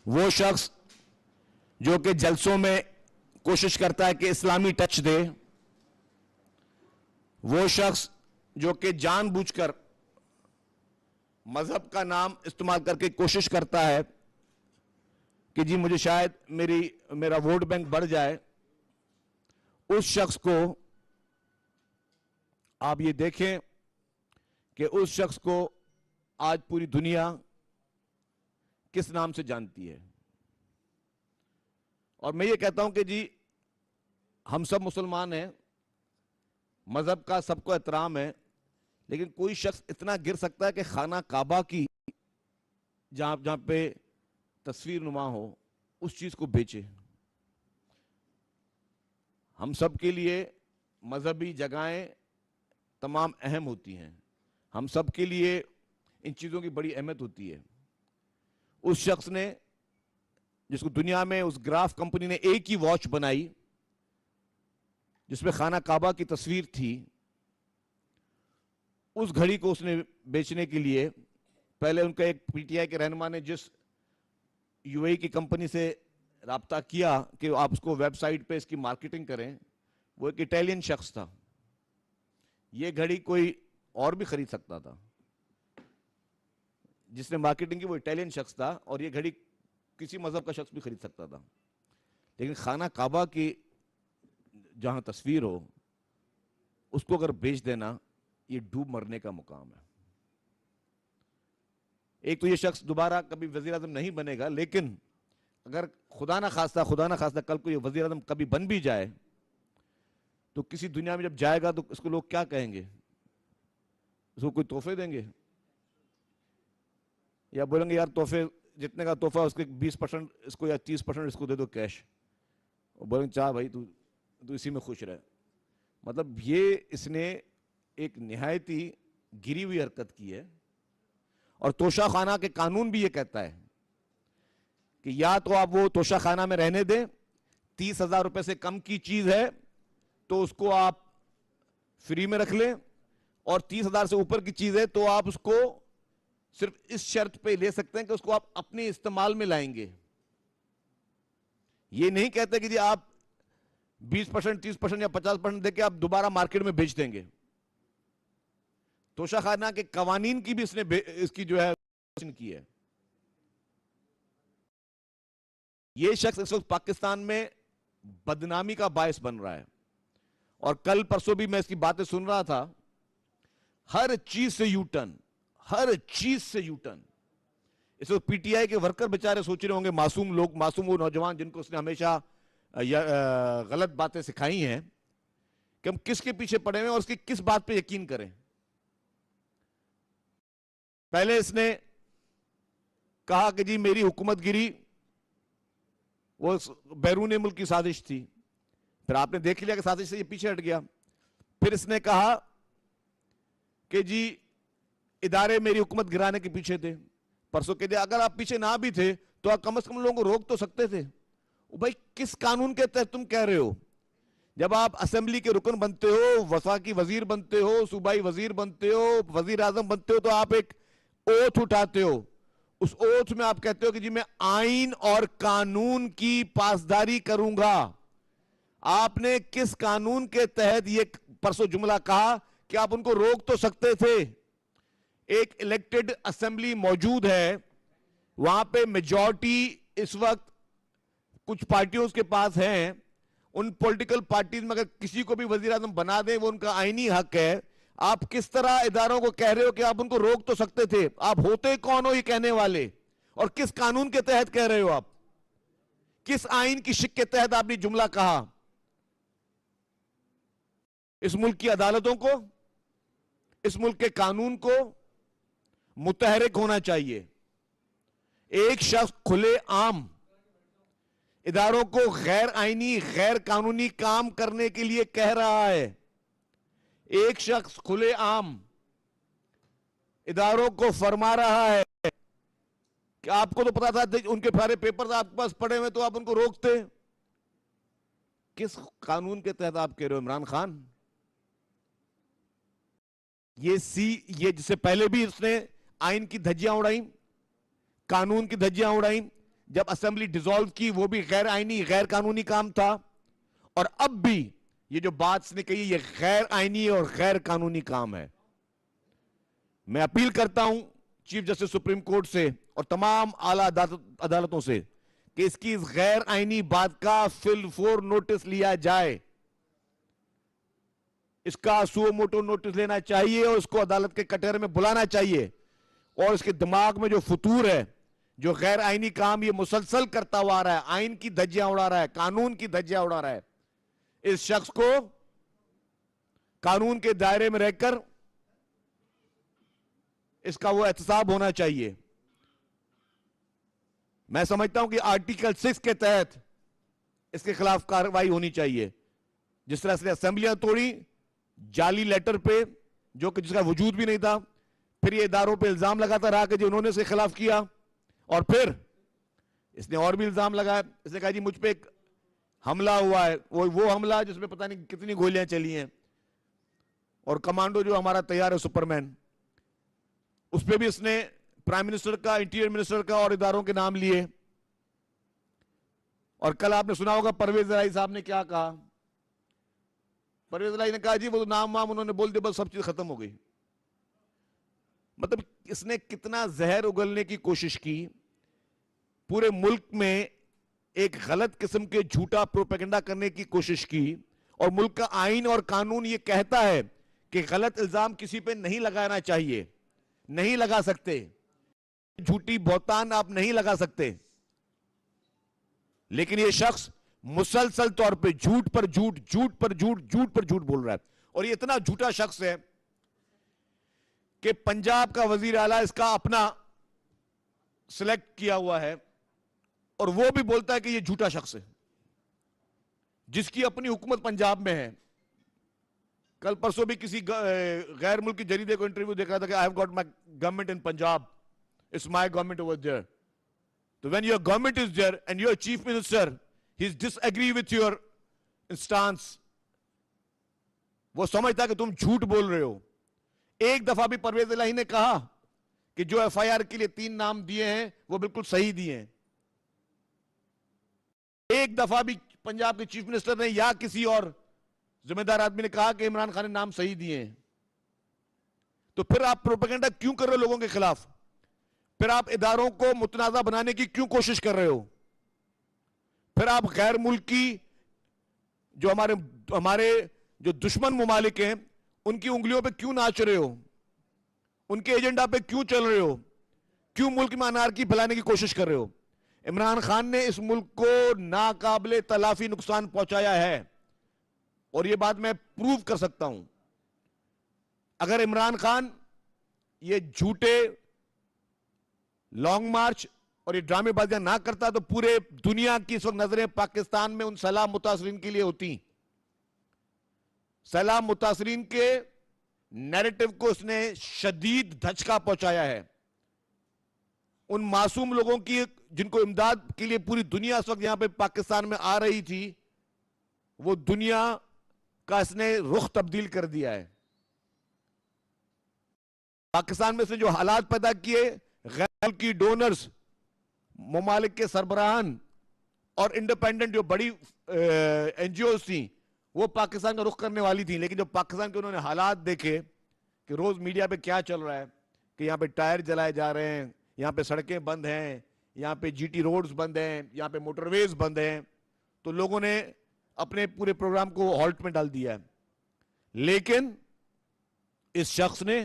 वो शख्स जो कि जलसों में कोशिश करता है कि इस्लामी टच दे, वो शख्स जो कि जानबूझकर मजहब का नाम इस्तेमाल करके कोशिश करता है कि जी मुझे शायद मेरा वोट बैंक बढ़ जाए, उस शख्स को आप ये देखें कि उस शख्स को आज पूरी दुनिया किस नाम से जानती है। और मैं ये कहता हूं कि जी हम सब मुसलमान हैं, मजहब का सबको एहतराम है, लेकिन कोई शख्स इतना गिर सकता है कि खाना काबा की जहां पे तस्वीर नुमा हो उस चीज को बेचे। हम सब के लिए मजहबी जगहें तमाम अहम होती हैं, हम सब के लिए इन चीजों की बड़ी अहमियत होती है। उस शख्स ने, जिसको दुनिया में उस ग्राफ कंपनी ने एक ही वॉच बनाई जिसमें खाना काबा की तस्वीर थी, उस घड़ी को उसने बेचने के लिए पहले उनका एक पीटीआई के रहनुमा ने जिस यूएई की कंपनी से राब्ता किया कि आप उसको वेबसाइट पे इसकी मार्केटिंग करें, वो एक इटालियन शख्स था। ये घड़ी कोई और भी खरीद सकता था, जिसने मार्केटिंग की वो इटालियन शख्स था, और ये घड़ी किसी मजहब का शख्स भी खरीद सकता था। लेकिन खाना काबा की जहां तस्वीर हो उसको अगर बेच देना, ये डूब मरने का मुकाम है। एक तो ये शख्स दोबारा कभी वजीर आजम नहीं बनेगा, लेकिन अगर खुदा ना खास्ता कल को ये वजीर आजम कभी बन भी जाए, तो किसी दुनिया में जब जाएगा तो इसको लोग क्या कहेंगे? इसको कोई तोहफे देंगे या बोलेंगे यार तोहफे, जितने का तोहफा उसके 20% इसको या 30% इसको दे दो कैश, और बोलेंगे चाह भाई तू इसी में खुश रहे। मतलब ये इसने एक निहायत ही गिरी हुई हरकत की है। और तोशाखाना के कानून भी ये कहता है कि या तो आप वो तोशाखाना में रहने दें, 30,000 रुपए से कम की चीज है तो उसको आप फ्री में रख लें, और 30,000 से ऊपर की चीज है तो आप उसको सिर्फ इस शर्त पे ले सकते हैं कि उसको आप अपने इस्तेमाल में लाएंगे। ये नहीं कहते कि जी आप 20%, 30% या 50% देके आप दोबारा मार्केट में बेच देंगे। तोशाखाना के कवानीन की भी इसकी जो है की है। ये शख्स इस वक्त पाकिस्तान में बदनामी का बायस बन रहा है, और कल परसों भी मैं इसकी बातें सुन रहा था। हर चीज से यूटर्न, हर चीज से यूटर्न। इस वक्त पीटीआई के वर्कर बेचारे सोच रहे होंगे, मासूम लोग, मासूम वो नौजवान जिनको उसने हमेशा गलत बातें सिखाई हैं, कि हम किसके पीछे पड़े हुए हैं और उसकी किस बात पे यकीन करें। पहले इसने कहा कि जी मेरी हुकूमत गिरी वो बैरून मुल्क की साजिश थी, फिर आपने देख लिया कि साजिश से ये पीछे हट गया। फिर इसने कहा कि जी इदारे मेरी हुकूमत गिराने के पीछे थे। परसों के दिन अगर आप पीछे ना भी थे तो आप कम से कम लोगों को रोक तो सकते थे। भाई किस कानून के तहत तुम कह रहे हो? जब आप असेंबली के रुकन बनते हो, वफाकी वजीर बनते हो, सूबाई वजीर बनते हो, वजीर आजम बनते हो, तो आप एक ओथ उठाते हो। उस ओथ में आप कहते हो कि जी मैं आइन और कानून की पासदारी करूंगा। आपने किस कानून के तहत ये परसों जुमला कहा कि आप उनको रोक तो सकते थे? एक इलेक्टेड असेंबली मौजूद है, वहां पे मेजॉरिटी इस वक्त कुछ पार्टियों के पास है। उन पॉलिटिकल पार्टीज में अगर किसी को भी वजीर आजम बना दें, वो उनका आईनी हक है। आप किस तरह इदारों को कह रहे हो कि आप उनको रोक तो सकते थे? आप होते कौन हो ये कहने वाले? और किस कानून के तहत कह रहे हो आप? किस आइन की शिक के तहत आपने जुमला कहा? इस मुल्क की अदालतों को, इस मुल्क के कानून को मुतहरिक होना चाहिए। एक शख्स खुले आम इदारों को गैर आईनी, गैर कानूनी काम करने के लिए कह रहा है। एक शख्स खुले आम इदारों को फरमा रहा है कि आपको तो पता था, उनके सारे पेपर्स आपके पास पड़े हुए तो आप उनको रोकते। किस कानून के तहत आप कह रहे हो इमरान खान? ये जिससे पहले भी उसने आइन की धज्जियां उड़ाई, कानून की धज्जियां उड़ाई, जब असेंबली डिसॉल्व की वो भी गैर आईनी गैर कानूनी काम था, और अब भी ये जो बात इसने कही ये गैर आईनी और गैर कानूनी काम है। मैं अपील करता हूं चीफ जस्टिस सुप्रीम कोर्ट से और तमाम आला अदालतों से कि इसकी इस गैर आईनी बात का फिल फोर नोटिस लिया जाए, इसका सुओ मोटो नोटिस लेना चाहिए और उसको अदालत के कटहरे में बुलाना चाहिए, और इसके दिमाग में जो फतूर है, जो गैर आईनी काम ये मुसलसल करता हुआ आ रहा है, आइन की धज्जियां उड़ा रहा है, कानून की धज्जियां उड़ा रहा है, इस शख्स को कानून के दायरे में रहकर इसका वो एहतसाब होना चाहिए। मैं समझता हूं कि आर्टिकल 6 के तहत इसके खिलाफ कार्रवाई होनी चाहिए। जिस तरह से असेंबलियां तोड़ी जाली लेटर पे, जो कि जिसका वजूद भी नहीं था, फिर ये इदारों पे इल्जाम लगाता रहा कि जी उन्होंने इसके खिलाफ किया, और फिर इसने और भी इल्जाम लगाया। इसने कहा जी मुझ पे एक हमला हुआ है, वो हमला जिसमें पता नहीं कितनी गोलियां चली हैं, और कमांडो जो हमारा तैयार है सुपरमैन, उस पर भी इसने प्राइम मिनिस्टर का, इंटीरियर मिनिस्टर का और इदारों के नाम लिए। और कल आपने सुना होगा परवेज इलाही साहब ने क्या कहा। परवेज इलाही ने कहा जी वो नाम वाम उन्होंने बोल दिया, बस सब चीज खत्म हो गई। मतलब इसने कितना जहर उगलने की कोशिश की, पूरे मुल्क में एक गलत किस्म के झूठा प्रोपेगेंडा करने की कोशिश की, और मुल्क का आइन और कानून ये कहता है कि गलत इल्जाम किसी पे नहीं लगाना चाहिए, नहीं लगा सकते, झूठी बहतान आप नहीं लगा सकते। लेकिन ये शख्स मुसलसल तौर पे झूठ पर झूठ, झूठ पर झूठ, झूठ पर झूठ बोल रहा है। और ये इतना झूठा शख्स है कि पंजाब का वजीर आला इसका अपना सिलेक्ट किया हुआ है, और वो भी बोलता है कि ये झूठा शख्स है, जिसकी अपनी हुकूमत पंजाब में है। कल परसों भी किसी गैर मुल्की जरीदे को इंटरव्यू देख रहा था कि I have got my government in Punjab, it's my government over there. तो when your government is there and your chief minister he is disagree with your stance, वो समझता है कि तुम झूठ बोल रहे हो। एक दफा भी परवेज इलाही ने कहा कि जो एफआईआर के लिए 3 नाम दिए हैं वो बिल्कुल सही दिए हैं। एक दफा भी पंजाब के चीफ मिनिस्टर ने या किसी और जिम्मेदार आदमी ने कहा कि इमरान खान ने नाम सही दिए हैं। तो फिर आप प्रोपेगेंडा क्यों कर रहे हो लोगों के खिलाफ? फिर आप इदारों को मुतनाज़ा बनाने की क्यों कोशिश कर रहे हो? फिर आप गैर मुल्की जो हमारे जो दुश्मन मुमालिक हैं उनकी उंगलियों पे क्यों नाच रहे हो? उनके एजेंडा पे क्यों चल रहे हो? क्यों मुल्क में अनारकी फैलाने की कोशिश कर रहे हो? इमरान खान ने इस मुल्क को नाकाबिले तलाफी नुकसान पहुंचाया है, और यह बात मैं प्रूव कर सकता हूं। अगर इमरान खान ये झूठे लॉन्ग मार्च और ये ड्रामेबाजियां ना करता तो पूरे दुनिया की इस वक्त नजरें पाकिस्तान में उन सैलाब मुतासरीन के लिए होती। सैलाब मुतासरीन के नैरेटिव को उसने शदीद धचका पहुंचाया है। उन मासूम लोगों की जिनको इमदाद के लिए पूरी दुनिया इस वक्त यहां पे पाकिस्तान में आ रही थी, वो दुनिया का इसने रुख तब्दील कर दिया है। पाकिस्तान में से जो हालात पैदा किए, गैर मुल्की डोनर्स, मुमालिक के सरबराहान और इंडिपेंडेंट जो बड़ी एनजीओ थी, वो पाकिस्तान का रुख करने वाली थी। लेकिन जब पाकिस्तान के उन्होंने हालात देखे कि रोज मीडिया पे क्या चल रहा है कि यहाँ पे टायर जलाए जा रहे हैं, यहाँ पे सड़कें बंद हैं, यहाँ पे जीटी रोड्स बंद हैं, यहाँ पे मोटरवेज बंद हैं, तो लोगों ने अपने पूरे प्रोग्राम को हॉल्ट में डाल दिया है। लेकिन इस शख्स ने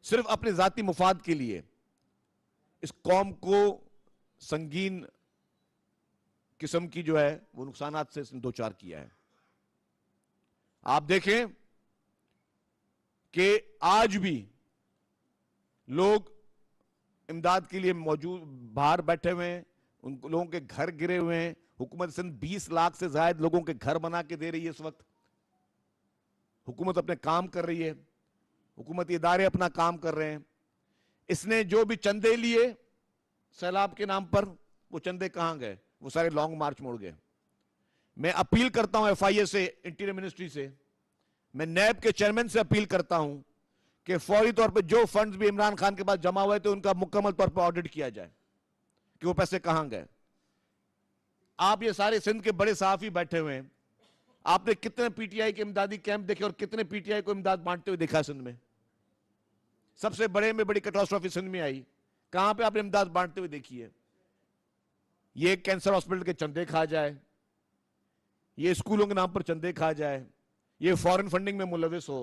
सिर्फ अपने जाती मुफाद के लिए इस कौम को संगीन किस्म की जो है वो नुकसानात से इसने दो चार किया है। आप देखें कि आज भी लोग इमदाद के लिए मौजूद बाहर बैठे हुए हैं, उन लोगों के घर गिरे हुए हैं। हुकूमत सिंध 20 लाख से ज्यादा लोगों के घर बना के दे रही है। इस वक्त हुकूमत अपने काम कर रही है, हुकूमती इदारे अपना काम कर रहे हैं। इसने जो भी चंदे लिए सैलाब के नाम पर, वो चंदे कहां गए? वो सारे लॉन्ग मार्च मोड़ गए। मैं अपील करता हूं एफआईए से, इंटीरियर मिनिस्ट्री से, मैं नैब के चेयरमैन से अपील करता हूं कि फौरी तौर पर जो फंड्स भी इमरान खान के पास जमा हुए थे उनका मुकम्मल तौर पर ऑडिट किया जाए कि वो पैसे कहां गए। आप ये सारे सिंध के बड़े सहाफी बैठे हुए हैं, आपने कितने पीटीआई के इमदादी कैंप देखे और कितने पीटीआई को इमदाद बांटते हुए देखा सिंध में? सबसे बड़े में बड़ी कैटास्ट्रॉफी सिंध में आई, कहां पे आपने इमदाद बांटते हुए देखी है? ये कैंसर हॉस्पिटल के चंदे खा जाए, ये स्कूलों के नाम पर चंदे खा जाए, ये फॉरेन फंडिंग में मुलविस हो,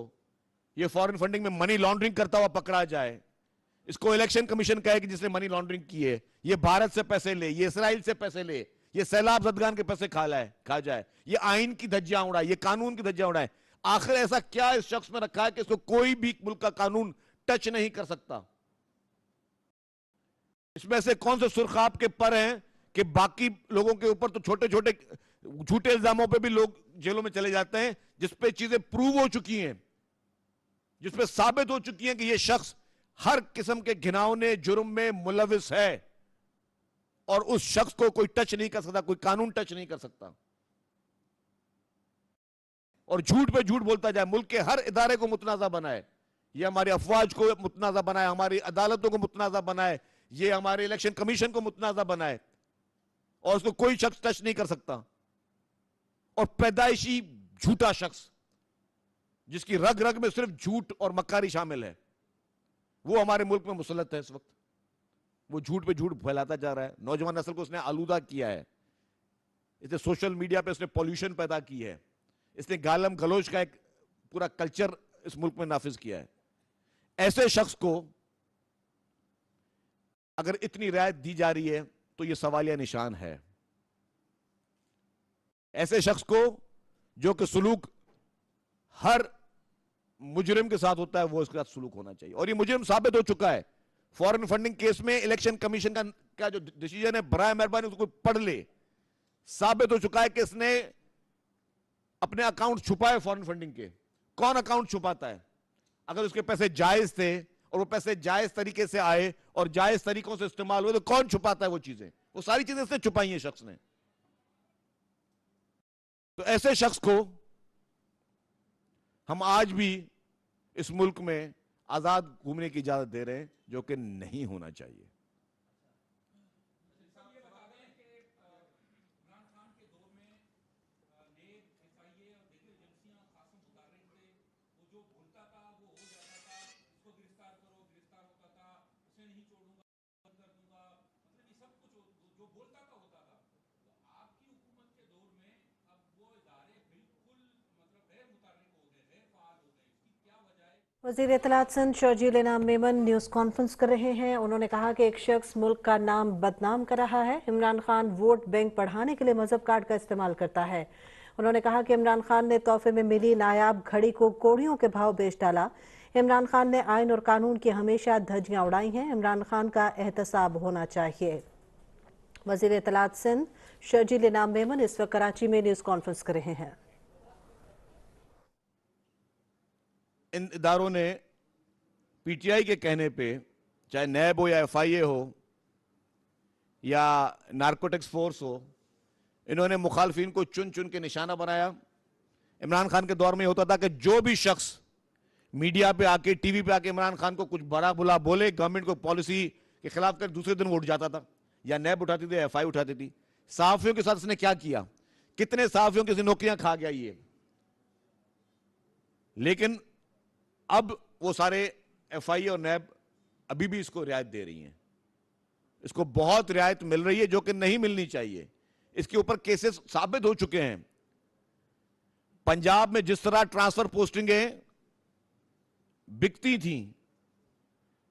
ये फॉरेन फंडिंग में मनी लॉन्ड्रिंग करता हुआ पकड़ा जाए, इसको इलेक्शन कमीशन कहे कि जिसने मनी लॉन्ड्रिंग की है, ये भारत से पैसे ले, ये इसराइल से पैसे ले, ये सैलाब जदगान के पैसे खा जाए, ये आइन की धज्जियां उड़ाए, ये कानून की धज्जियां उड़ाए। आखिर ऐसा क्या इस शख्स में रखा है कि इसको कोई भी मुल्क का कानून टच नहीं कर सकता? इसमें से कौन से सुरखाब के पर हैं कि बाकी लोगों के ऊपर तो छोटे छोटे झूठे इल्जामों पे भी लोग जेलों में चले जाते हैं, जिसपे चीजें प्रूव हो चुकी हैं, जिसपे साबित हो चुकी हैं कि यह शख्स हर किस्म के घिनौने जुर्म में मुलविस है, और उस शख्स को कोई टच नहीं कर सकता, कोई कानून टच नहीं कर सकता। और झूठ पे झूठ बोलता जाए, मुल्क के हर इदारे को मुतनाजा बनाए, ये हमारी अफवाज को मुतनाजा बनाए, हमारी अदालतों को मुतनाजा बनाए, ये हमारे इलेक्शन कमीशन को मुतनाजा बनाए, और उसको कोई शख्स टच नहीं कर सकता। और पैदाइशी झूठा शख्स जिसकी रग रग में सिर्फ झूठ और मक्कारी शामिल है, वो हमारे मुल्क में मुसल्लत है इस वक्त। वो झूठ पे झूठ फैलाता जा रहा है, नौजवान नस्ल को उसने आलूदा किया है, इसने सोशल मीडिया पे उसने पॉल्यूशन पैदा की है, इसने गालम गलोच का एक पूरा कल्चर इस मुल्क में नाफिज किया है। ऐसे शख्स को अगर इतनी रियायत दी जा रही है तो यह सवालिया निशान है। ऐसे शख्स को जो कि सुलूक हर मुजरिम के साथ होता है, वो इसके साथ सुलूक होना चाहिए, और ये मुजरिम साबित हो चुका है। फॉरेन फंडिंग केस में इलेक्शन कमीशन का जो डिसीजन है, बराए मेहरबानी उसको पढ़ ले, साबित हो चुका है कि इसने अपने अकाउंट छुपाए फॉरेन फंडिंग के। कौन अकाउंट छुपाता है? अगर उसके पैसे जायज थे और वो पैसे जायज तरीके से आए और जायज तरीकों से इस्तेमाल हुए, तो कौन छुपाता है वो चीजें? वो सारी चीजें इसने छुपाई है शख्स ने। तो ऐसे शख्स को हम आज भी इस मुल्क में आजाद घूमने की इजाजत दे रहे हैं, जो कि नहीं होना चाहिए। वज़ीर इत्तलात सिंध शर्जील इनाम मेमन न्यूज़ कॉन्फ्रेंस कर रहे हैं। उन्होंने कहा कि एक शख्स मुल्क का नाम बदनाम कर रहा है। इमरान खान वोट बैंक बढ़ाने के लिए मजहब कार्ड का इस्तेमाल करता है। उन्होंने कहा कि इमरान खान ने तोहफे में मिली नायाब घड़ी को कोड़ियों के भाव बेच डाला। इमरान खान ने आइन और कानून की हमेशा धज्जियां उड़ाई हैं। इमरान खान का एहतसाब होना चाहिए। वज़ीर इत्तलात सिंध शर्जील इनाम मेमन इस वक्त कराची में न्यूज़ कॉन्फ्रेंस कर रहे हैं। इन इदारों ने पीटीआई के कहने पे, चाहे नैब हो या एफआईए हो या नारकोटिक्स फोर्स हो, इन्होंने मुखालफिन को चुन चुन के निशाना बनाया। इमरान खान के दौर में होता था कि जो भी शख्स मीडिया पे आके, टीवी पे आके इमरान खान को कुछ बड़ा बुला बोले, गवर्नमेंट को पॉलिसी के खिलाफ कर, दूसरे दिन वो उठ जाता था, या नैब उठाती थी, एफआई उठाती थी। सहाफियों के साथ इसने क्या किया? कितने सहाफियों की नौकरियां खा गया ये। लेकिन अब वो सारे एफआईए और नैब अभी भी इसको रियायत दे रही हैं, इसको बहुत रियायत मिल रही है, जो कि नहीं मिलनी चाहिए। इसके ऊपर केसेस साबित हो चुके हैं। पंजाब में जिस तरह ट्रांसफर पोस्टिंगें बिकती थी,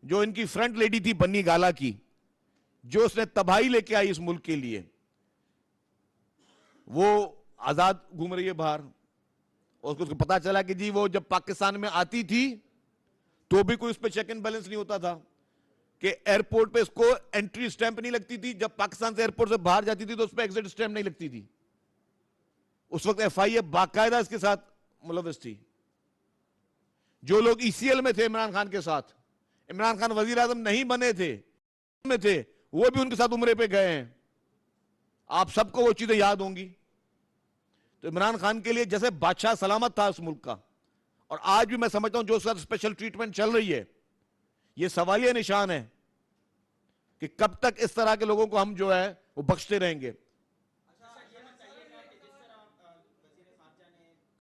जो इनकी फ्रंट लेडी थी बन्नी गाला की, जो उसने तबाही लेके आई इस मुल्क के लिए, वो आजाद घूम रही है बाहर। और उसको पता चला कि जी वो जब पाकिस्तान में आती थी तो भी कोई उस पर चेक एंड बैलेंस नहीं होता था, कि एयरपोर्ट पे इसको एंट्री स्टैंप नहीं लगती थी, जब पाकिस्तान से एयरपोर्ट से बाहर जाती थी तो उस पर एग्जिट स्टैंप नहीं लगती थी। उस वक्त एफआईए बाकायदा इसके साथ मुलविस थी। जो लोग ईसीएल में थे इमरान खान के साथ, इमरान खान वजीर आजम नहीं बने थे, में थे, वो भी उनके साथ उम्रे पे गए हैं। आप सबको वो चीजें याद होंगी। तो इमरान खान के लिए जैसे बादशाह सलामत था उस मुल्क का, और आज भी मैं समझता हूं जो उसका स्पेशल ट्रीटमेंट चल रही है, ये सवालिया निशान है। कि कब तक इस तरह के लोगों को हम जो है वो बख्शते रहेंगे।